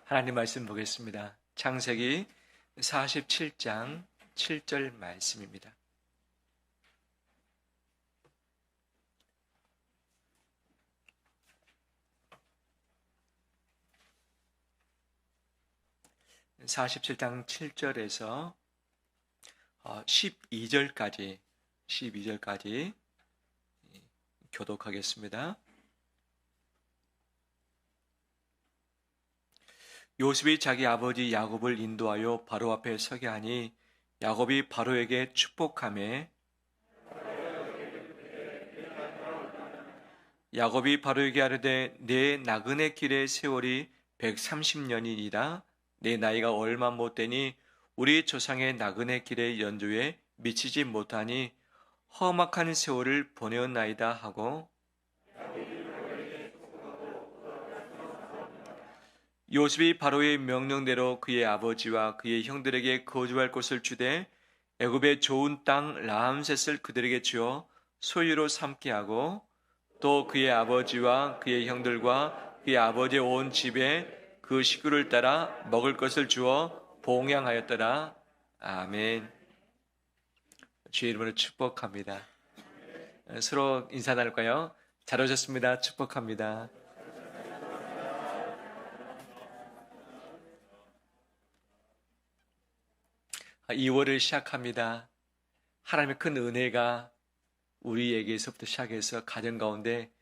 하나님 말씀 보겠습니다. 창세기 47장 7절 말씀입니다. (47장 7절에서) 12절까지 교독하겠습니다. 요셉이 자기 아버지 야곱을 인도하여 바로 앞에 서게 하니 야곱이 바로에게 축복하매 야곱이 바로에게 아뢰되 내 나그네 길의 세월이 130년이니라. 내 나이가 얼마 못되니 우리 조상의 나그네 길의 연조에 미치지 못하니 험악한 세월을 보내었나이다 하고, 요셉이 바로의 명령대로 그의 아버지와 그의 형들에게 거주할 곳을 주되 애굽의 좋은 땅 람셋을 그들에게 주어 소유로 삼게 하고, 또 그의 아버지와 그의 형들과 그의 아버지의 온 집에 그 식구를 따라 먹을 것을 주어 봉양하였더라. 아멘. 주의 이름으로 축복합니다. 서로 인사 나눌까요? 잘 오셨습니다. 축복합니다. 2월을 시작합니다. 하나님의 큰 은혜가 우리에게서부터 시작해서 가정 가운데,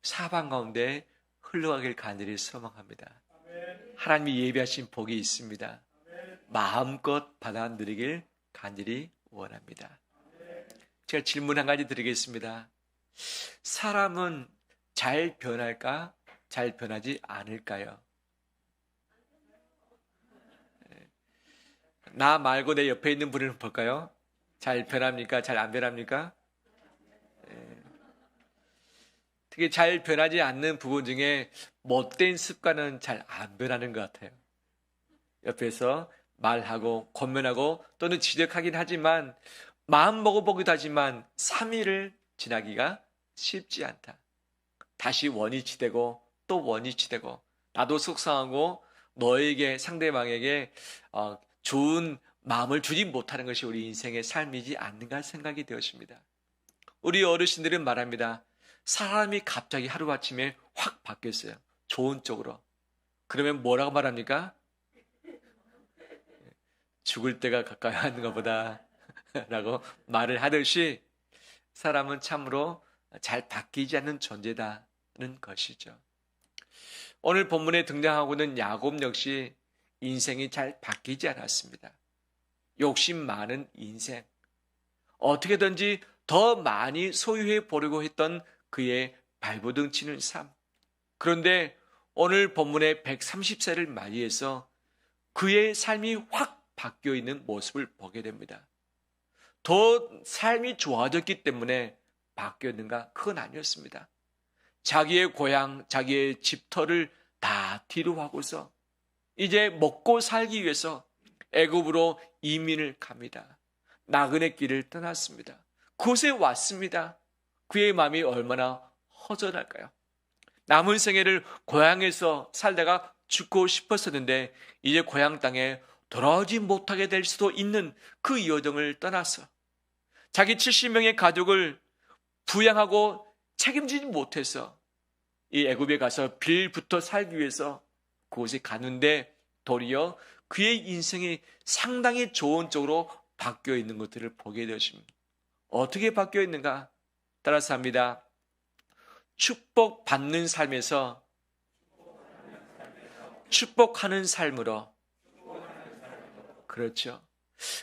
사방 가운데 흘러가길 간절히 소망합니다. 하나님이 예비하신 복이 있습니다. 마음껏 받아 누리길 간절히 원합니다. 제가 질문 한 가지 드리겠습니다. 사람은 잘 변할까? 잘 변하지 않을까요? 나 말고 내 옆에 있는 분을 볼까요? 잘 변합니까? 잘 안 변합니까? 특히 잘 변하지 않는 부분 중에 못된 습관은 잘 안 변하는 것 같아요. 옆에서 말하고 권면하고 또는 지적하긴 하지만 마음 먹어보기도 하지만 3일을 지나기가 쉽지 않다. 다시 원위치 되고 또 원위치 되고 나도 속상하고 너에게, 상대방에게 좋은 마음을 주지 못하는 것이 우리 인생의 삶이지 않는가 생각이 되었습니다. 우리 어르신들은 말합니다. 사람이 갑자기 하루아침에 확 바뀌었어요. 좋은 쪽으로. 그러면 뭐라고 말합니까? 죽을 때가 가까이 하는 것보다 라고 말을 하듯이 사람은 참으로 잘 바뀌지 않는 존재다는 것이죠. 오늘 본문에 등장하고는 야곱 역시 인생이 잘 바뀌지 않았습니다. 욕심 많은 인생, 어떻게든지 더 많이 소유해 보려고 했던 그의 발버둥 치는 삶. 그런데 오늘 본문의 130세를 맞이해서 그의 삶이 확 바뀌어 있는 모습을 보게 됩니다. 더 삶이 좋아졌기 때문에 바뀌었는가? 그건 아니었습니다. 자기의 고향, 자기의 집터를 다 뒤로 하고서 이제 먹고 살기 위해서 애굽으로 이민을 갑니다. 나그네 길을 떠났습니다. 그곳에 왔습니다. 그의 마음이 얼마나 허전할까요? 남은 생애를 고향에서 살다가 죽고 싶었었는데 이제 고향 땅에 돌아오지 못하게 될 수도 있는 그 여정을 떠나서 자기 70명의 가족을 부양하고 책임지지 못해서 이 애굽에 가서 빌부터 살기 위해서 그곳에 가는데 도리어 그의 인생이 상당히 좋은 쪽으로 바뀌어 있는 것들을 보게 되었습니다. 어떻게 바뀌어 있는가? 따라서 합니다. 축복받는 삶에서 축복하는 삶으로. 그렇죠.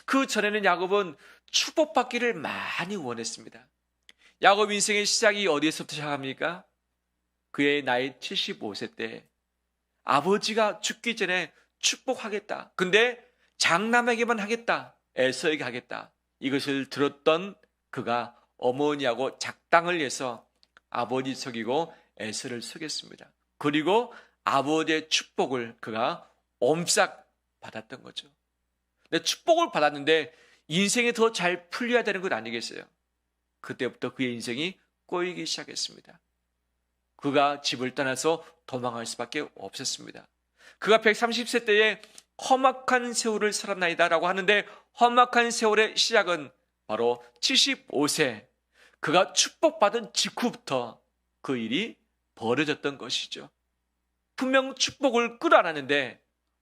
그 전에는 야곱은 축복받기를 많이 원했습니다. 야곱 인생의 시작이 어디에서부터 시작합니까? 그의 나이 75세 때 아버지가 죽기 전에 축복하겠다. 근데 장남에게만 하겠다. 에서에게 하겠다. 이것을 들었던 그가 어머니하고 작당을 해서 아버지 속이고 에서를 속였습니다. 그리고 아버지의 축복을 그가 옴싹 받았던 거죠. 근데 축복을 받았는데 인생이 더 잘 풀려야 되는 것 아니겠어요? 그때부터 그의 인생이 꼬이기 시작했습니다. 그가 집을 떠나서 도망할 수밖에 없었습니다. 그가 130세 때에 험악한 세월을 살았나이다 라고 하는데, 험악한 세월의 시작은 바로 75세 그가 축복받은 직후부터 그 일이 벌어졌던 것이죠. 분명 축복을 끌어안았는데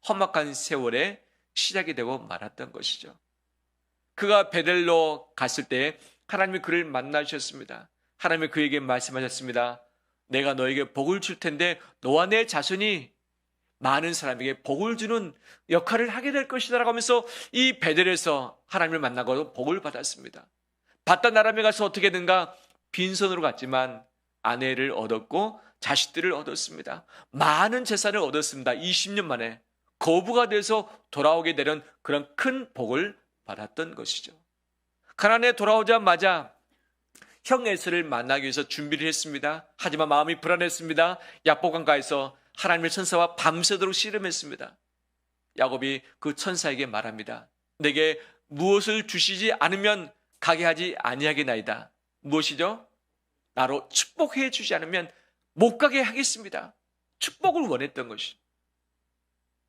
험악한 세월의 시작이 되고 말았던 것이죠. 그가 베델로 갔을 때 하나님이 그를 만나주셨습니다. 하나님이 그에게 말씀하셨습니다. 내가 너에게 복을 줄 텐데 너와 내 자손이 많은 사람에게 복을 주는 역할을 하게 될 것이다 라고 하면서 이 베델에서 하나님을 만나고 복을 받았습니다. 받던 아람에 가서 어떻게 된가? 빈손으로 갔지만 아내를 얻었고 자식들을 얻었습니다. 많은 재산을 얻었습니다. 20년 만에 거부가 돼서 돌아오게 되는 그런 큰 복을 받았던 것이죠. 가나안에 돌아오자마자 형 에서를 만나기 위해서 준비를 했습니다. 하지만 마음이 불안했습니다. 야복강가에서 하나님의 천사와 밤새도록 씨름했습니다. 야곱이 그 천사에게 말합니다. 내게 무엇을 주시지 않으면 가게 하지 아니하겠나이다. 무엇이죠? 나로 축복해 주지 않으면 못 가게 하겠습니다. 축복을 원했던 것이죠.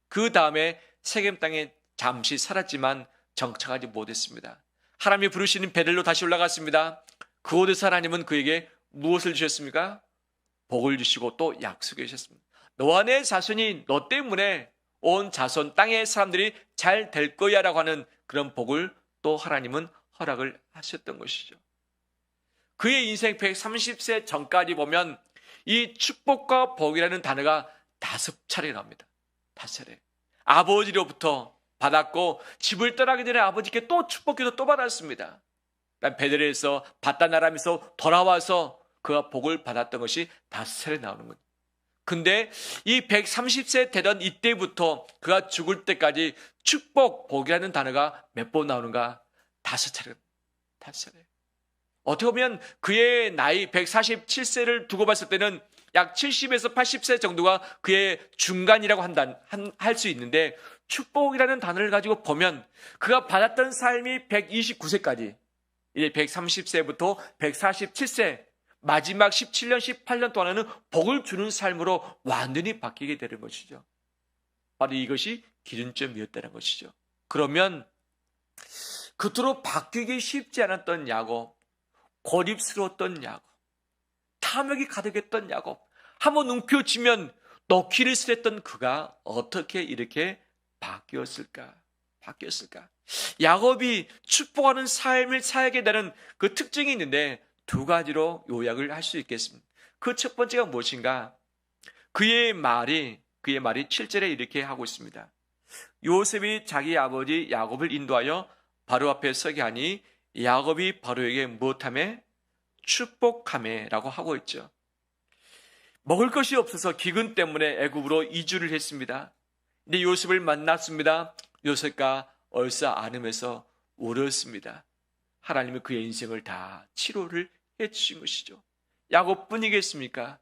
그 다음에 세겜 땅에 잠시 살았지만 정착하지 못했습니다. 하나님이 부르시는 베델로 다시 올라갔습니다. 그곳에서 하나님은 그에게 무엇을 주셨습니까? 복을 주시고 또 약속해 주셨습니다. 너와 내 자손이 너 때문에 온 자손 땅의 사람들이 잘 될 거야 라고 하는 그런 복을 또 하나님은 허락을 하셨던 것이죠. 그의 인생 130세 전까지 보면 이 축복과 복이라는 단어가 5차례 나옵니다. 5차례. 아버지로부터 받았고 집을 떠나기 전에 아버지께 또 축복기도 또 받았습니다. 베델에서 바단 아람에서 돌아와서 그가 복을 받았던 것이 5차례 나오는 거죠. 근데 이 130세 되던 이때부터 그가 죽을 때까지 축복, 복이라는 단어가 몇 번 나오는가? 5차례. 5차례. 어떻게 보면 그의 나이 147세를 두고 봤을 때는 약 70에서 80세 정도가 그의 중간이라고 할 수 있는데, 축복이라는 단어를 가지고 보면 그가 받았던 삶이 129세까지, 이제 130세부터 147세, 마지막 17년, 18년 동안에는 복을 주는 삶으로 완전히 바뀌게 되는 것이죠. 바로 이것이 기준점이었다는 것이죠. 그러면 그토록 바뀌기 쉽지 않았던 야곱, 고립스러웠던 야곱, 탐욕이 가득했던 야곱, 한번 웅표치면 넣기를 싫어했던 그가 어떻게 이렇게 바뀌었을까? 야곱이 축복하는 삶을 살게 되는 그 특징이 있는데 2가지로 요약을 할 수 있겠습니다. 그 첫 번째가 무엇인가? 그의 말이 7절에 이렇게 하고 있습니다. 요셉이 자기 아버지 야곱을 인도하여 바로 앞에 서게 하니 야곱이 바로에게 무엇하매? 축복하매 라고 하고 있죠. 먹을 것이 없어서 기근 때문에 애굽으로 이주를 했습니다. 근데 요셉을 만났습니다. 요셉과 얼싸 안으면서 울었습니다. 하나님은 그의 인생을 다 치료를 해주신 것이죠. 야곱뿐이겠습니까?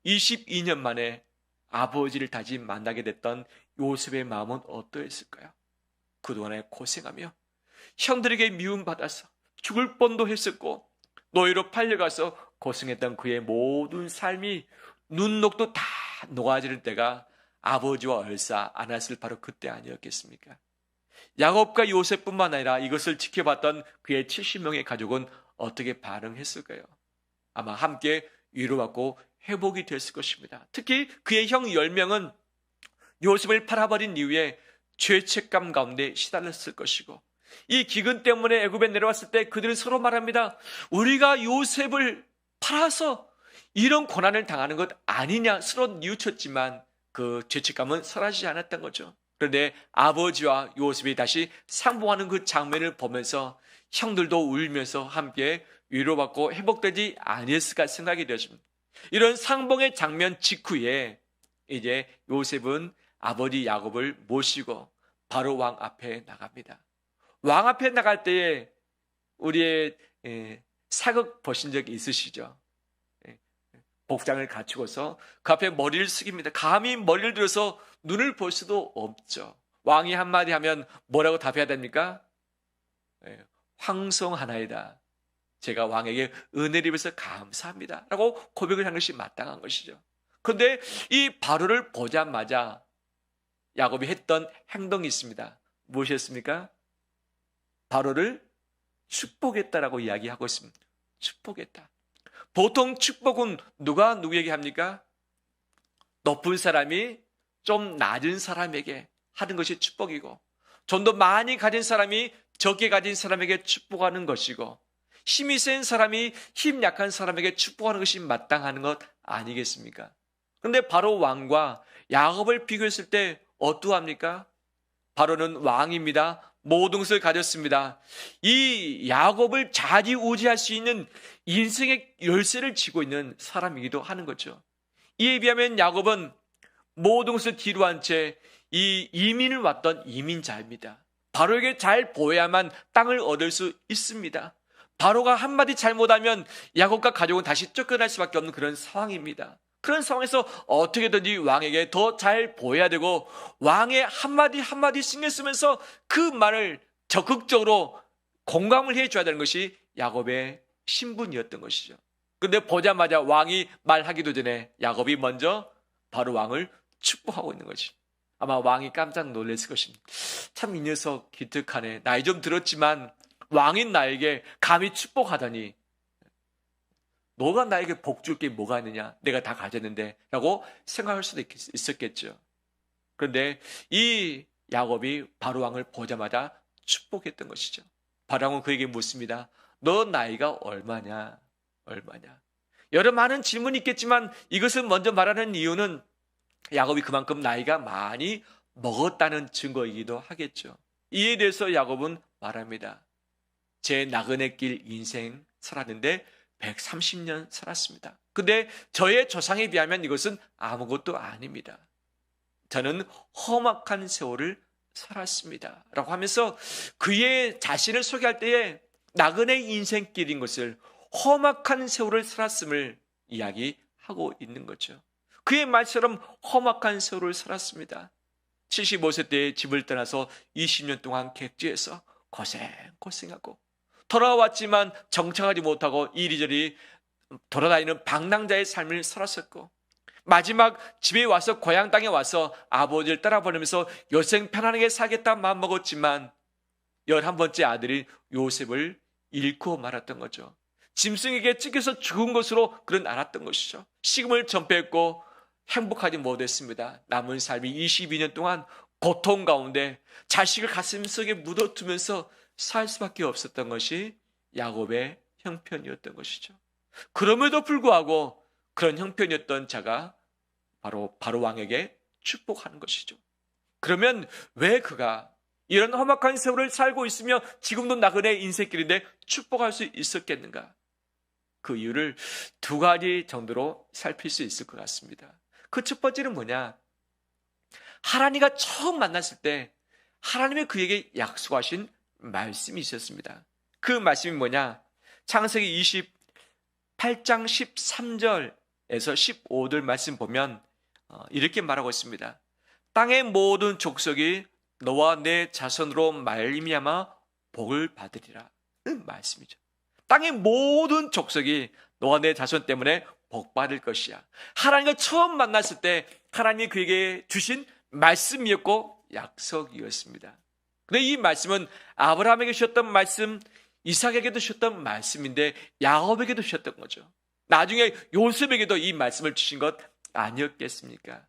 22년 만에 아버지를 다시 만나게 됐던 요셉의 마음은 어떠했을까요? 그동안에 고생하며 형들에게 미움받아서 죽을 뻔도 했었고 노예로 팔려가서 고생했던 그의 모든 삶이 눈녹도 다 녹아지는 때가 아버지와 얼싸 안았을 바로 그때 아니었겠습니까? 야곱과 요셉뿐만 아니라 이것을 지켜봤던 그의 70명의 가족은 어떻게 반응했을까요? 아마 함께 위로받고 회복이 됐을 것입니다. 특히 그의 형 10명은 요셉을 팔아버린 이후에 죄책감 가운데 시달렸을 것이고, 이 기근 때문에 애굽에 내려왔을 때 그들은 서로 말합니다. 우리가 요셉을 팔아서 이런 고난을 당하는 것 아니냐 서로 뉘우쳤지만 그 죄책감은 사라지지 않았던 거죠. 그런데 아버지와 요셉이 다시 상봉하는 그 장면을 보면서 형들도 울면서 함께 위로받고 회복되지 아니었을까 생각이 되었습니다. 이런 상봉의 장면 직후에 이제 요셉은 아버지 야곱을 모시고 바로 왕 앞에 나갑니다. 왕 앞에 나갈 때에 우리의 사극 보신 적 있으시죠? 복장을 갖추고서 그 앞에 머리를 숙입니다. 감히 머리를 들어서 눈을 볼 수도 없죠. 왕이 한마디 하면 뭐라고 답해야 됩니까? 황송하나이다. 제가 왕에게 은혜를 입어서 감사합니다. 라고 고백을 한 것이 마땅한 것이죠. 그런데 이 바로를 보자마자 야곱이 했던 행동이 있습니다. 무엇이었습니까? 바로를 축복했다라고 이야기하고 있습니다. 축복했다. 보통 축복은 누가 누구에게 합니까? 높은 사람이 좀 낮은 사람에게 하는 것이 축복이고, 좀 더 많이 가진 사람이 적게 가진 사람에게 축복하는 것이고, 힘이 센 사람이 힘 약한 사람에게 축복하는 것이 마땅한 것 아니겠습니까? 그런데 바로 왕과 야곱을 비교했을 때 어떠합니까? 바로는 왕입니다. 모든 것을 가졌습니다. 이 야곱을 좌지우지할 수 있는 인생의 열쇠를 쥐고 있는 사람이기도 하는 거죠. 이에 비하면 야곱은 모든 것을 뒤로 한 채 이 이민을 왔던 이민자입니다. 바로에게 잘 보여야만 땅을 얻을 수 있습니다. 바로가 한마디 잘못하면 야곱과 가족은 다시 쫓겨날 수밖에 없는 그런 상황입니다. 그런 상황에서 어떻게든지 왕에게 더 잘 보여야 되고, 왕의 한마디 신경 쓰면서 그 말을 적극적으로 공감을 해줘야 되는 것이 야곱의 신분이었던 것이죠. 그런데 보자마자 왕이 말하기도 전에 야곱이 먼저 바로 왕을 축복하고 있는 것이, 아마 왕이 깜짝 놀랐을 것입니다. 참 이 녀석 기특하네. 나이 좀 들었지만 왕인 나에게 감히 축복하다니. 너가 나에게 복 줄 게 뭐가 있느냐? 내가 다 가졌는데 라고 생각할 수도 있었겠죠. 그런데 이 야곱이 바로 왕을 보자마자 축복했던 것이죠. 바로 왕은 그에게 묻습니다. 너 나이가 얼마냐? 여러 많은 질문이 있겠지만 이것을 먼저 말하는 이유는 야곱이 그만큼 나이가 많이 먹었다는 증거이기도 하겠죠. 이에 대해서 야곱은 말합니다. 제 나그네 길 인생 살았는데 130년 살았습니다. 근데 저의 조상에 비하면 이것은 아무것도 아닙니다. 저는 험악한 세월을 살았습니다. 라고 하면서 그의 자신을 소개할 때에 나그네 인생길인 것을, 험악한 세월을 살았음을 이야기하고 있는 거죠. 그의 말처럼 험악한 세월을 살았습니다. 75세 때 집을 떠나서 20년 동안 객지에서 고생하고, 돌아왔지만 정착하지 못하고 이리저리 돌아다니는 방랑자의 삶을 살았었고, 마지막 집에 와서 고향 땅에 와서 아버지를 따라보내면서 여생 편안하게 살겠다 마음먹었지만 11번째 아들인 요셉을 잃고 말았던 거죠. 짐승에게 찢겨서 죽은 것으로 그는 알았던 것이죠. 식음을 전폐했고 행복하지 못했습니다. 남은 삶이 22년 동안 고통 가운데 자식을 가슴속에 묻어두면서 살 수밖에 없었던 것이 야곱의 형편이었던 것이죠. 그럼에도 불구하고 그런 형편이었던 자가 바로 왕에게 축복하는 것이죠. 그러면 왜 그가 이런 험악한 세월을 살고 있으며 지금도 나그네 인생길인데 축복할 수 있었겠는가? 그 이유를 두 가지 정도로 살필 수 있을 것 같습니다. 그 첫 번째는 뭐냐? 하나님과 처음 만났을 때 하나님이 그에게 약속하신 말씀이 있었습니다. 그 말씀이 뭐냐? 창세기 28장 13절에서 15절 말씀 보면 이렇게 말하고 있습니다. 땅의 모든 족속이 너와 내 자손으로 말미암아 복을 받으리라. 는 말씀이죠. 땅의 모든 족속이 너와 내 자손 때문에 복 받을 것이야. 하나님과 처음 만났을 때 하나님이 그에게 주신 말씀이었고 약속이었습니다. 그런데 이 말씀은 아브라함에게 주셨던 말씀, 이삭에게도 주셨던 말씀인데 야곱에게도 주셨던 거죠. 나중에 요셉에게도 이 말씀을 주신 것 아니었겠습니까?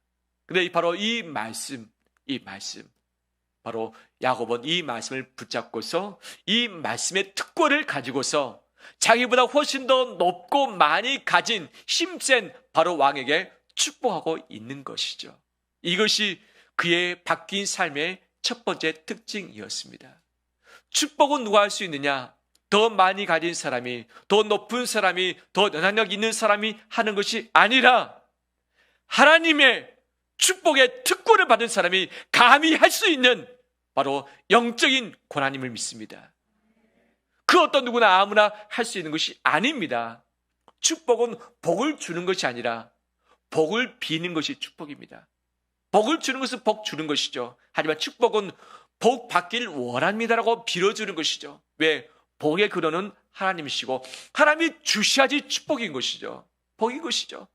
근데 바로 이 말씀, 바로 야곱은 이 말씀을 붙잡고서 이 말씀의 특권을 가지고서 자기보다 훨씬 더 높고 많이 가진 힘센 바로 왕에게 축복하고 있는 것이죠. 이것이 그의 바뀐 삶의 첫 번째 특징이었습니다. 축복은 누가 할 수 있느냐? 더 많이 가진 사람이, 더 높은 사람이, 더 영향력 있는 사람이 하는 것이 아니라 하나님의 축복의 특권을 받은 사람이 감히 할 수 있는 바로 영적인 권한임을 믿습니다. 그 어떤 누구나 아무나 할 수 있는 것이 아닙니다. 축복은 복을 주는 것이 아니라 복을 비는 것이 축복입니다. 복을 주는 것은 복 주는 것이죠. 하지만 축복은 복 받길 원합니다라고 빌어주는 것이죠. 왜? 복의 근원은 하나님이시고 하나님이 주셔야지 축복인 것이죠. 복인 것이죠.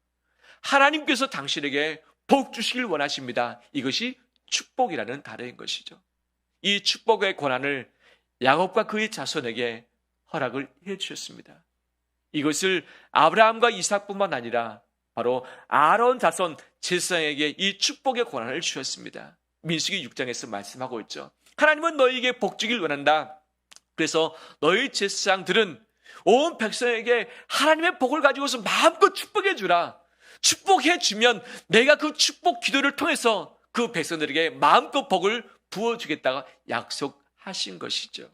하나님께서 당신에게 복 주시길 원하십니다. 이것이 축복이라는 단어인 것이죠. 이 축복의 권한을 야곱과 그의 자손에게 허락을 해 주셨습니다. 이것을 아브라함과 이삭뿐만 아니라 바로 아론 자손 제사장에게 이 축복의 권한을 주셨습니다. 민수기 6장에서 말씀하고 있죠. 하나님은 너희에게 복 주길 원한다. 그래서 너희 제사장들은 온 백성에게 하나님의 복을 가지고서 마음껏 축복해 주라. 축복해 주면 내가 그 축복 기도를 통해서 그 백성들에게 마음껏 복을 부어주겠다고 약속하신 것이죠.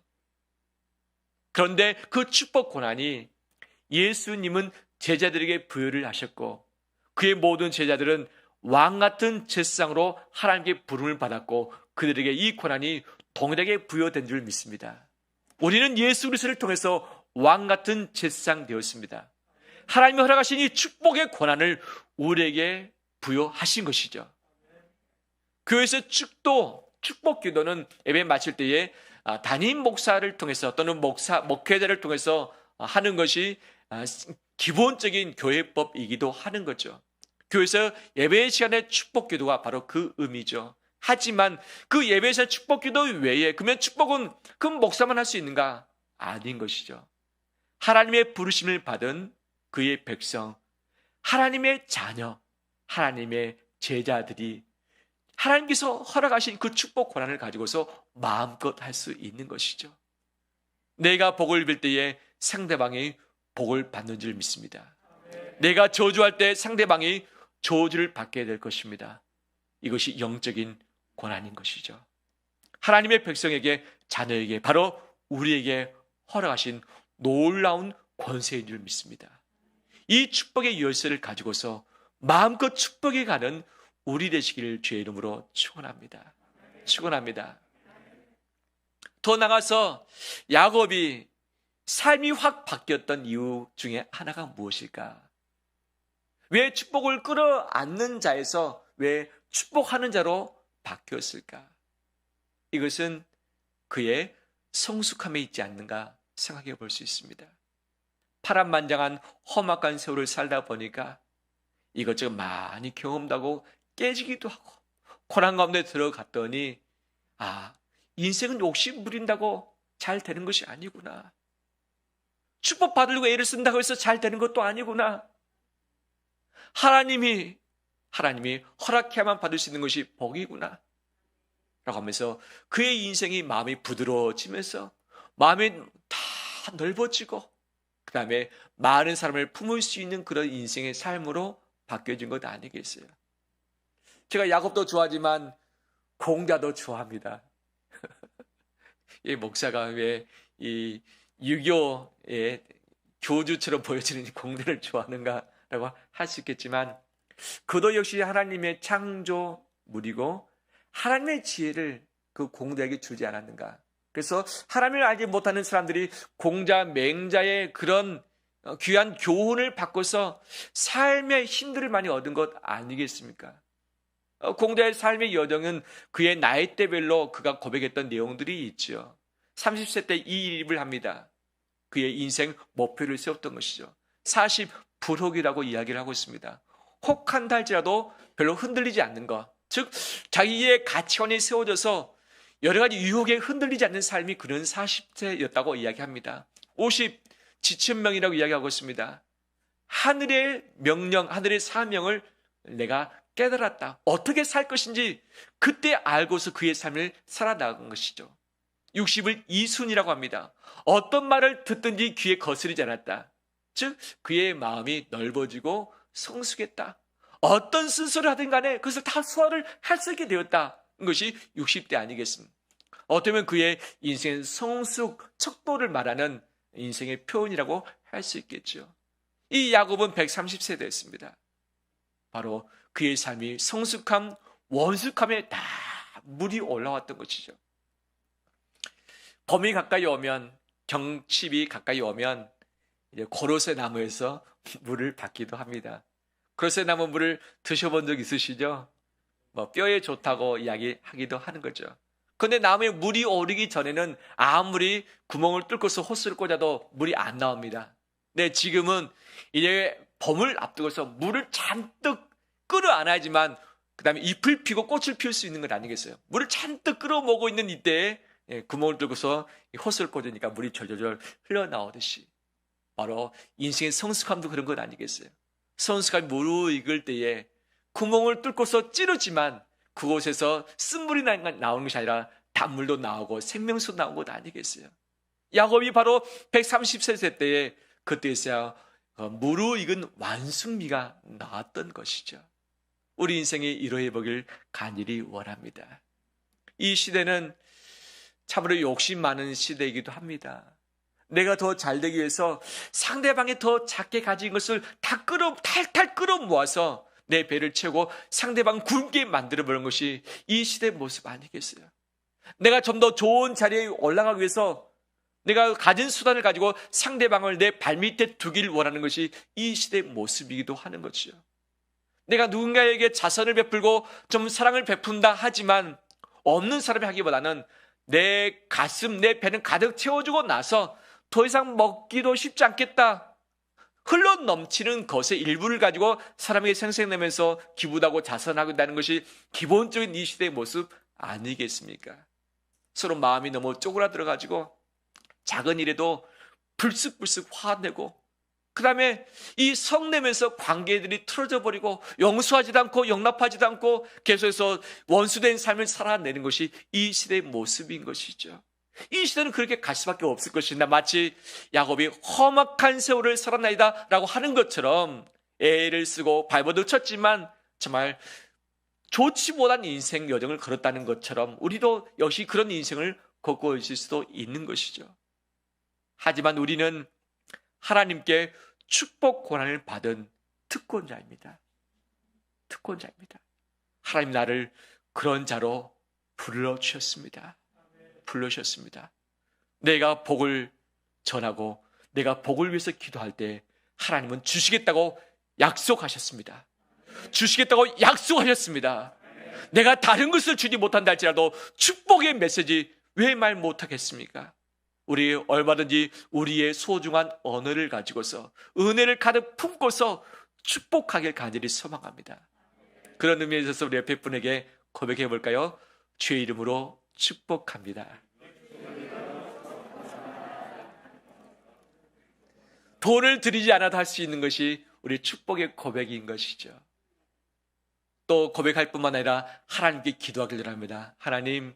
그런데 그 축복 권한이 예수님은 제자들에게 부여를 하셨고 그의 모든 제자들은 왕 같은 제사장으로 하나님께 부름을 받았고 그들에게 이 권한이 동일하게 부여된 줄 믿습니다. 우리는 예수 그리스도를 통해서 왕 같은 제사장 되었습니다. 하나님이 허락하신 이 축복의 권한을 우리에게 부여하신 것이죠. 교회에서 축복 기도는 예배 마칠 때에 담임 목사를 통해서 또는 목회자를 통해서 하는 것이 기본적인 교회법이기도 하는 거죠. 교회에서 예배 시간의 축복 기도가 바로 그 의미죠. 하지만 그 예배에서 축복 기도 외에 그러면 축복은 그 목사만 할 수 있는가? 아닌 것이죠. 하나님의 부르심을 받은 그의 백성, 하나님의 자녀, 하나님의 제자들이 하나님께서 허락하신 그 축복 권한을 가지고서 마음껏 할 수 있는 것이죠. 내가 복을 빌 때에 상대방이 복을 받는 줄 믿습니다. 내가 저주할 때 상대방이 저주를 받게 될 것입니다. 이것이 영적인 권한인 것이죠. 하나님의 백성에게, 자녀에게, 바로 우리에게 허락하신 놀라운 권세인 줄 믿습니다. 이 축복의 열쇠를 가지고서 마음껏 축복에 가는 우리 되시기를 주의 이름으로 축원합니다. 축원합니다. 더 나가서 야곱이 삶이 확 바뀌었던 이유 중에 하나가 무엇일까? 왜 축복을 끌어안는 자에서 왜 축복하는 자로 바뀌었을까? 이것은 그의 성숙함에 있지 않는가 생각해 볼 수 있습니다. 파란만장한 험악한 세월을 살다 보니까 이것저것 많이 경험도 하고 깨지기도 하고 고난 가운데 들어갔더니 인생은 욕심 부린다고 잘 되는 것이 아니구나. 축복 받으려고 애를 쓴다고 해서 잘 되는 것도 아니구나. 하나님이 허락해야만 받을 수 있는 것이 복이구나 라고 하면서 그의 인생이 마음이 부드러워지면서 마음이 다 넓어지고 그 다음에 많은 사람을 품을 수 있는 그런 인생의 삶으로 바뀌어진 것 아니겠어요? 제가 야곱도 좋아하지만 공자도 좋아합니다. 이 목사가 왜 이 유교의 교주처럼 보여지는 공자를 좋아하는가라고 할 수 있겠지만 그도 역시 하나님의 창조물이고 하나님의 지혜를 그 공자에게 주지 않았는가. 그래서 하나님을 알지 못하는 사람들이 공자, 맹자의 그런 귀한 교훈을 받고서 삶의 힘들을 많이 얻은 것 아니겠습니까? 공자의 삶의 여정은 그의 나이대별로 그가 고백했던 내용들이 있죠. 30세 때 이 일을 합니다. 그의 인생 목표를 세웠던 것이죠. 40불혹이라고 이야기를 하고 있습니다. 혹한다 할지라도 별로 흔들리지 않는 것. 즉 자기의 가치관이 세워져서 여러 가지 유혹에 흔들리지 않는 삶이 그런 40세였다고 이야기합니다. 50 지천명이라고 이야기하고 있습니다. 하늘의 명령, 하늘의 사명을 내가 깨달았다. 어떻게 살 것인지 그때 알고서 그의 삶을 살아나간 것이죠. 60을 이순이라고 합니다. 어떤 말을 듣든지 귀에 거스르지 않았다. 즉 그의 마음이 넓어지고 성숙했다. 어떤 순서를 하든 간에 그것을 다 소화를 할 수 있게 되었다. 것이 60대 아니겠습니까? 어쩌면 그의 인생의 성숙, 척도를 말하는 인생의 표현이라고 할 수 있겠죠. 이 야곱은 130세대였습니다. 바로 그의 삶이 성숙함, 원숙함에 다 물이 올라왔던 것이죠. 봄이 가까이 오면, 경칩이 가까이 오면 이제 고로쇠 나무에서 물을 받기도 합니다. 고로쇠 나무 물을 드셔본 적 있으시죠? 뼈에 좋다고 이야기하기도 하는 거죠. 그런데 나무에 물이 오르기 전에는 아무리 구멍을 뚫고서 호스를 꽂아도 물이 안 나옵니다. 네, 지금은 이제 봄을 앞두고서 물을 잔뜩 끌어안아야지만 그 다음에 잎을 피고 꽃을 피울 수 있는 건 아니겠어요? 물을 잔뜩 끌어모으고 있는 이때에 구멍을 뚫고서 호스를 꽂으니까 물이 절절절 흘러나오듯이 바로 인생의 성숙함도 그런 건 아니겠어요? 성숙함이 무르익을 때에 구멍을 뚫고서 찌르지만 그곳에서 쓴물이 나오는 것이 아니라 단물도 나오고 생명수 나온 것 아니겠어요? 야곱이 바로 130세 때에 그때에서야 무르익은 완숙미가 나왔던 것이죠. 우리 인생이 이러해 보길 간절히 원합니다. 이 시대는 참으로 욕심 많은 시대이기도 합니다. 내가 더 잘되기 위해서 상대방이 더 작게 가진 것을 다 탈탈 끌어모아서 내 배를 채우고 상대방 굶게 만들어버리는 것이 이 시대의 모습 아니겠어요? 내가 좀 더 좋은 자리에 올라가기 위해서 내가 가진 수단을 가지고 상대방을 내 발밑에 두길 원하는 것이 이 시대의 모습이기도 하는 것이죠. 내가 누군가에게 자선을 베풀고 좀 사랑을 베푼다 하지만 없는 사람이 하기보다는 내 가슴, 내 배는 가득 채워주고 나서 더 이상 먹기도 쉽지 않겠다. 흘러 넘치는 것의 일부를 가지고 사람에게 생생내면서 기부하고 자선하겠다는 것이 기본적인 이 시대의 모습 아니겠습니까? 서로 마음이 너무 쪼그라들어가지고 작은 일에도 불쑥불쑥 화내고 그 다음에 이 성내면서 관계들이 틀어져 버리고 용서하지도 않고 용납하지도 않고 계속해서 원수된 삶을 살아내는 것이 이 시대의 모습인 것이죠. 이 시대는 그렇게 갈 수밖에 없을 것이다. 마치 야곱이 험악한 세월을 살아나이다 라고 하는 것처럼 애를 쓰고 발버둥 쳤지만 정말 좋지 못한 인생 여정을 걸었다는 것처럼 우리도 역시 그런 인생을 걷고 있을 수도 있는 것이죠. 하지만 우리는 하나님께 축복 권한을 받은 특권자입니다. 특권자입니다. 하나님 나를 그런 자로 불러주셨습니다. 불러주셨습니다. 내가 복을 전하고 내가 복을 위해서 기도할 때 하나님은 주시겠다고 약속하셨습니다. 주시겠다고 약속하셨습니다. 내가 다른 것을 주지 못한다 할지라도 축복의 메시지 왜 말 못하겠습니까? 우리 얼마든지 우리의 소중한 언어를 가지고서 은혜를 가득 품고서 축복하길 간절히 소망합니다. 그런 의미에 있어서 우리 옆에 분에게 고백해 볼까요? 주의 이름으로 축복합니다. 돈을 드리지 않아도 할 수 있는 것이 우리 축복의 고백인 것이죠. 또 고백할 뿐만 아니라 하나님께 기도하기를 합니다. 하나님,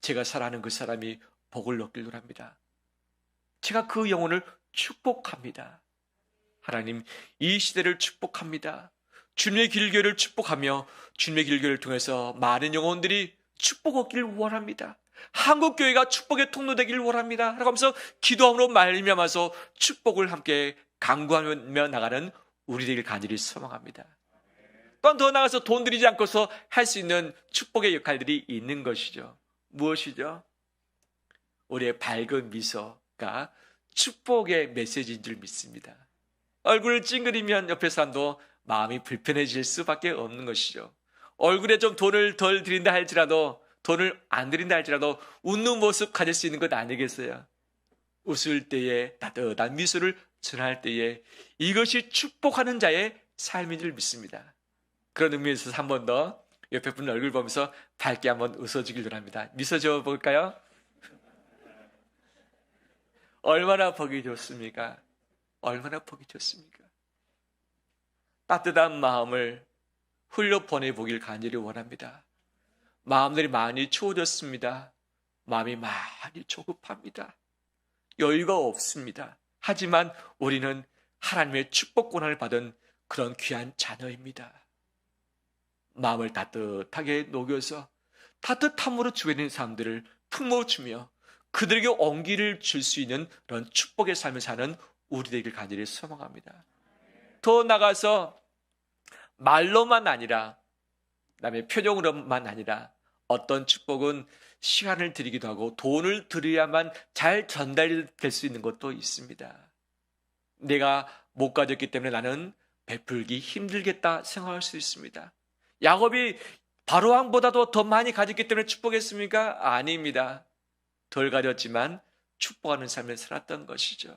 제가 사랑하는 그 사람이 복을 얻기를 합니다. 제가 그 영혼을 축복합니다. 하나님, 이 시대를 축복합니다. 주님의 길교를 축복하며 주님의 길교를 통해서 많은 영혼들이 축복 얻기를 원합니다. 한국교회가 축복의 통로 되기를 원합니다. 라고 하면서 기도함으로 말미암아서 축복을 함께 강구하며 나가는 우리들을 간절히 소망합니다. 또한 더 나아가서 돈 들이지 않고서 할 수 있는 축복의 역할들이 있는 것이죠. 무엇이죠? 우리의 밝은 미소가 축복의 메시지인 줄 믿습니다. 얼굴을 찡그리면 옆에 사람도 마음이 불편해질 수밖에 없는 것이죠. 얼굴에 좀 돈을 덜 드린다 할지라도 돈을 안 드린다 할지라도 웃는 모습 가질 수 있는 것 아니겠어요? 웃을 때에 따뜻한 미소를 전할 때에 이것이 축복하는 자의 삶인 줄 믿습니다. 그런 의미에서 한 번 더 옆에 분 얼굴 보면서 밝게 한번 웃어주길 바랍니다. 미소 지어 볼까요? 얼마나 보기 좋습니까? 얼마나 보기 좋습니까? 따뜻한 마음을 흘려 보내보길 간절히 원합니다. 마음들이 많이 추워졌습니다. 마음이 많이 조급합니다. 여유가 없습니다. 하지만 우리는 하나님의 축복 권한을 받은 그런 귀한 자녀입니다. 마음을 따뜻하게 녹여서 따뜻함으로 주변의 사람들을 품어주며 그들에게 온기를 줄 수 있는 그런 축복의 삶을 사는 우리 되길 간절히 소망합니다. 더 나가서 말로만 아니라 그다음에 표정으로만 아니라 어떤 축복은 시간을 들이기도 하고 돈을 들여야만 잘 전달될 수 있는 것도 있습니다. 내가 못 가졌기 때문에 나는 베풀기 힘들겠다 생각할 수 있습니다. 야곱이 바로왕보다도 더 많이 가졌기 때문에 축복했습니까? 아닙니다. 덜 가졌지만 축복하는 삶을 살았던 것이죠.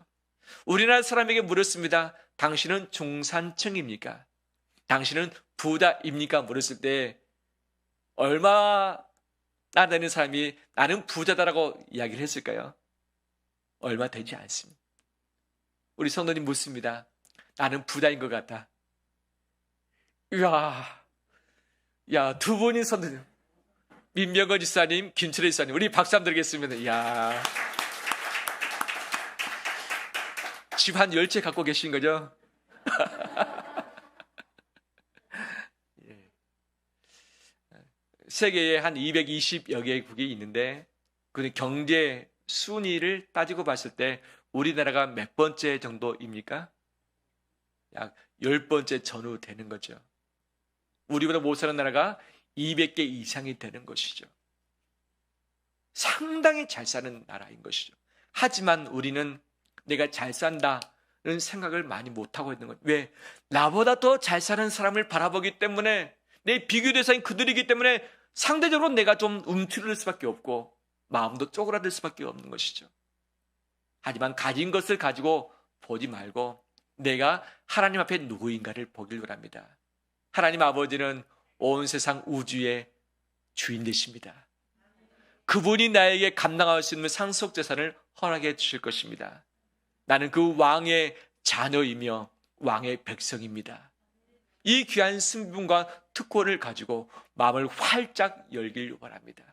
우리나라 사람에게 물었습니다. 당신은 중산층입니까? 당신은 부자입니까? 물었을 때 얼마나 되는 사람이 나는 부자다라고 이야기를 했을까요? 얼마 되지 않습니다. 우리 성도님 묻습니다. 나는 부자인 것 같다. 야, 두 분이 성도님, 민병건 지사님, 김철희 지사님, 우리 박수 한번 드리겠습니다. 이야, 집 한 10채 갖고 계신 거죠? 세계에 한 220여 개국이 있는데 그 경제 순위를 따지고 봤을 때 우리나라가 몇 번째 정도입니까? 약 10번째 전후 되는 거죠. 우리보다 못 사는 나라가 200개 이상이 되는 것이죠. 상당히 잘 사는 나라인 것이죠. 하지만 우리는 내가 잘 산다는 생각을 많이 못하고 있는 거예요. 왜? 나보다 더 잘 사는 사람을 바라보기 때문에, 내 비교 대상이 그들이기 때문에 상대적으로 내가 좀 움츠릴 수밖에 없고 마음도 쪼그라들 수밖에 없는 것이죠. 하지만 가진 것을 가지고 보지 말고 내가 하나님 앞에 누구인가를 보길 바랍니다. 하나님 아버지는 온 세상 우주의 주인 되십니다. 그분이 나에게 감당할 수 있는 상속 재산을 허락해 주실 것입니다. 나는 그 왕의 자녀이며 왕의 백성입니다. 이 귀한 신분과 특권을 가지고 마음을 활짝 열길 바랍니다.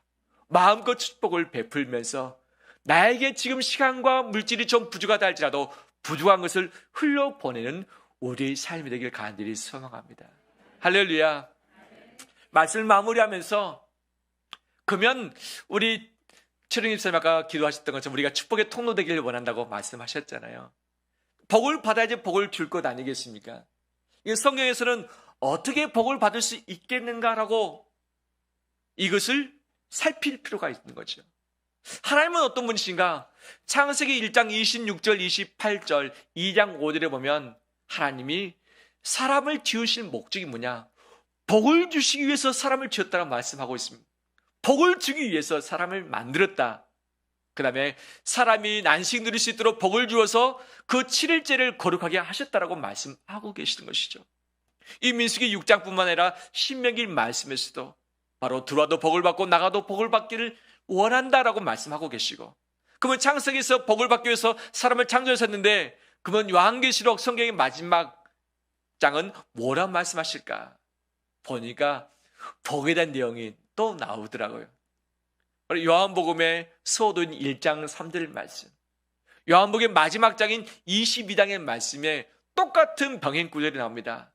마음껏 축복을 베풀면서 나에게 지금 시간과 물질이 좀 부족하다 할지라도 부족한 것을 흘려보내는 우리의 삶이 되길 간절히 소망합니다. 할렐루야. 말씀을 마무리하면서, 그러면 우리 최룡 집사님 아까 기도하셨던 것처럼 우리가 축복의 통로 되기를 원한다고 말씀하셨잖아요. 복을 받아야지 복을 줄 것 아니겠습니까? 성경에서는 어떻게 복을 받을 수 있겠는가라고 이것을 살필 필요가 있는 거죠. 하나님은 어떤 분이신가? 창세기 1장 26절 28절 2장 5절에 보면 하나님이 사람을 지으실 목적이 뭐냐? 복을 주시기 위해서 사람을 지었다고 말씀하고 있습니다. 복을 주기 위해서 사람을 만들었다. 그 다음에 사람이 난식 누릴 수 있도록 복을 주어서 그 7일째를 거룩하게 하셨다라고 말씀하고 계시는 것이죠. 이 민수기 6장뿐만 아니라 신명기 말씀에서도 바로 들어와도 복을 받고 나가도 복을 받기를 원한다라고 말씀하고 계시고, 그러면 창세기에서 복을 받기 위해서 사람을 창조하셨는데 그러면 요한계시록 성경의 마지막 장은 뭐라 말씀하실까? 보니까 복에 대한 내용이 또 나오더라고요. 요한복음의 서두인 1장 3절 말씀, 요한복음의 마지막 장인 22장의 말씀에 똑같은 병행 구절이 나옵니다.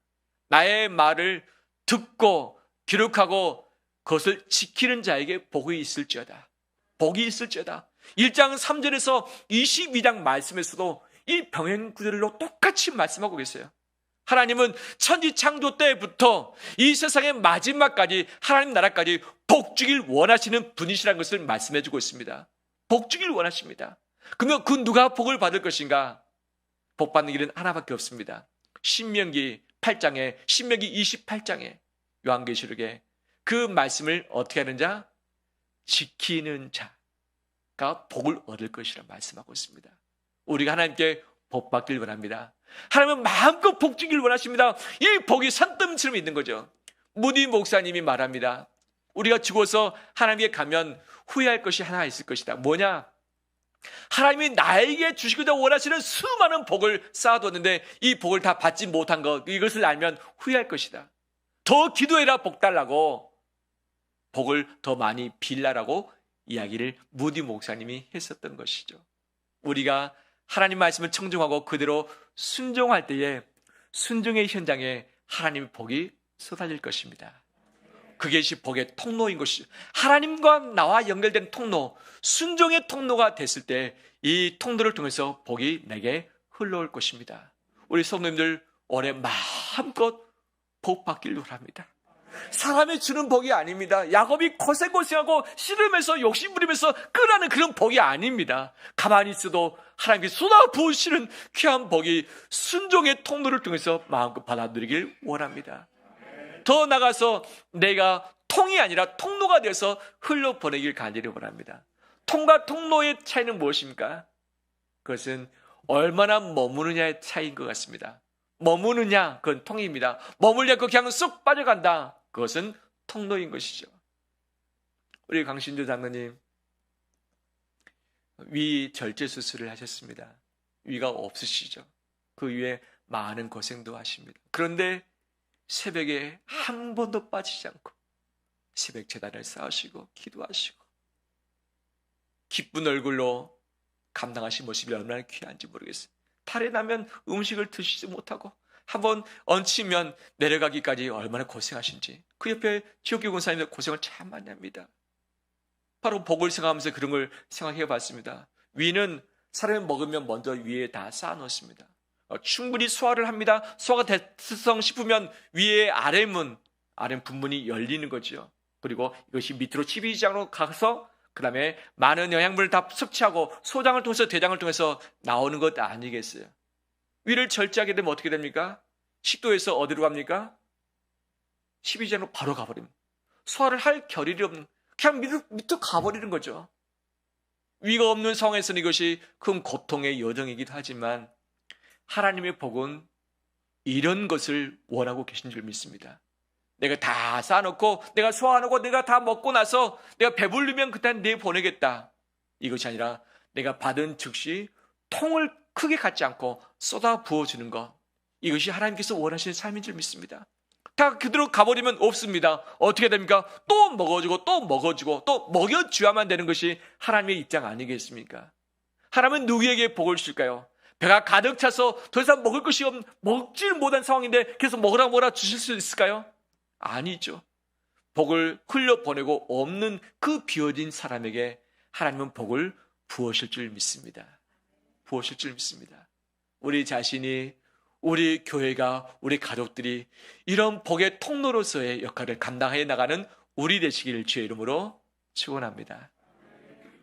나의 말을 듣고 기록하고 그것을 지키는 자에게 복이 있을지어다. 복이 있을지어다. 1장 3절에서 22장 말씀에서도 이 병행 구절로 똑같이 말씀하고 계세요. 하나님은 천지 창조 때부터 이 세상의 마지막까지 하나님 나라까지 복 주길 원하시는 분이시라는 것을 말씀해 주고 있습니다. 복 주길 원하십니다. 그러면 그 누가 복을 받을 것인가? 복 받는 길은 하나밖에 없습니다. 신명기 8장에, 신명기 28장에, 요한계시록에 그 말씀을 어떻게 하는 자? 지키는 자가 복을 얻을 것이라 말씀하고 있습니다. 우리가 하나님께 복 받길 원합니다. 하나님은 마음껏 복 주길 원하십니다. 이 복이 산더미처럼 있는 거죠. 무디 목사님이 말합니다. 우리가 죽어서 하나님께 가면 후회할 것이 하나 있을 것이다. 뭐냐? 하나님이 나에게 주시고자 원하시는 수많은 복을 쌓아뒀는데 이 복을 다 받지 못한 것, 이것을 알면 후회할 것이다. 더 기도해라 복 달라고, 복을 더 많이 빌라라고 이야기를 무디 목사님이 했었던 것이죠. 우리가 하나님 말씀을 청종하고 그대로 순종할 때에 순종의 현장에 하나님의 복이 쏟아질 것입니다. 그것이 복의 통로인 것이죠. 하나님과 나와 연결된 통로, 순종의 통로가 됐을 때 이 통로를 통해서 복이 내게 흘러올 것입니다. 우리 성도님들 올해 마음껏 복 받기를 바랍니다. 사람이 주는 복이 아닙니다. 야곱이 고생하고 씨름해서 욕심부리면서 끄라는 그런 복이 아닙니다. 가만히 있어도 하나님께 쏟아부으시는 귀한 복이 순종의 통로를 통해서 마음껏 받아들이길 원합니다. 더 나가서 내가 통이 아니라 통로가 되어서 흘러보내길 간절히 원합니다. 통과 통로의 차이는 무엇입니까? 그것은 얼마나 머무느냐의 차이인 것 같습니다. 머무느냐, 그건 통입니다. 머물지 않고 그냥 쑥 빠져간다, 그것은 통로인 것이죠. 우리 강신주 장로님 위 절제 수술을 하셨습니다. 위가 없으시죠. 그 위에 많은 고생도 하십니다. 그런데 새벽에 한 번도 빠지지 않고 새벽 제단을 쌓으시고 기도하시고 기쁜 얼굴로 감당하신 모습이 얼마나 귀한지 모르겠어요. 탈이 나면 음식을 드시지 못하고 한번 얹히면 내려가기까지 얼마나 고생하신지. 그 옆에 지옥교 권사님들 고생을 참 많이 합니다. 바로 복을 생각하면서 그런 걸 생각해 봤습니다. 위는 사람이 먹으면 먼저 위에 다 쌓아놓습니다. 충분히 소화를 합니다. 소화가 됐성 싶으면 위에 아랫문, 아랫 분문이 열리는 거죠. 그리고 이것이 밑으로 치비장으로 가서 그 다음에 많은 영양분을 다 섭취하고 소장을 통해서 대장을 통해서 나오는 것 아니겠어요? 위를 절제하게 되면 어떻게 됩니까? 식도에서 어디로 갑니까? 치비장으로 바로 가버립니다. 소화를 할 겨를이 없는, 그냥 밑으로 가버리는 거죠. 위가 없는 상황에서는 이것이 큰 고통의 여정이기도 하지만 하나님의 복은 이런 것을 원하고 계신 줄 믿습니다. 내가 다 쌓아놓고 내가 소화하고 내가 다 먹고 나서 내가 배부르면 그때 내보내겠다. 이것이 아니라 내가 받은 즉시 통을 크게 갖지 않고 쏟아 부어주는 것. 이것이 하나님께서 원하시는 삶인 줄 믿습니다. 다 그대로 가버리면 없습니다. 어떻게 됩니까? 또 먹어주고 또 먹어주고 또 먹여줘야만 되는 것이 하나님의 입장 아니겠습니까? 하나님은 누구에게 복을 줄까요? 배가 가득 차서 더 이상 먹을 것이 없는, 먹질 못한 상황인데 계속 먹으라 주실 수 있을까요? 아니죠. 복을 흘려보내고 없는 그 비워진 사람에게 하나님은 복을 부으실 줄 믿습니다. 부으실 줄 믿습니다. 우리 자신이, 우리 교회가, 우리 가족들이 이런 복의 통로로서의 역할을 감당해 나가는 우리 되시기를 주의 이름으로 축원합니다.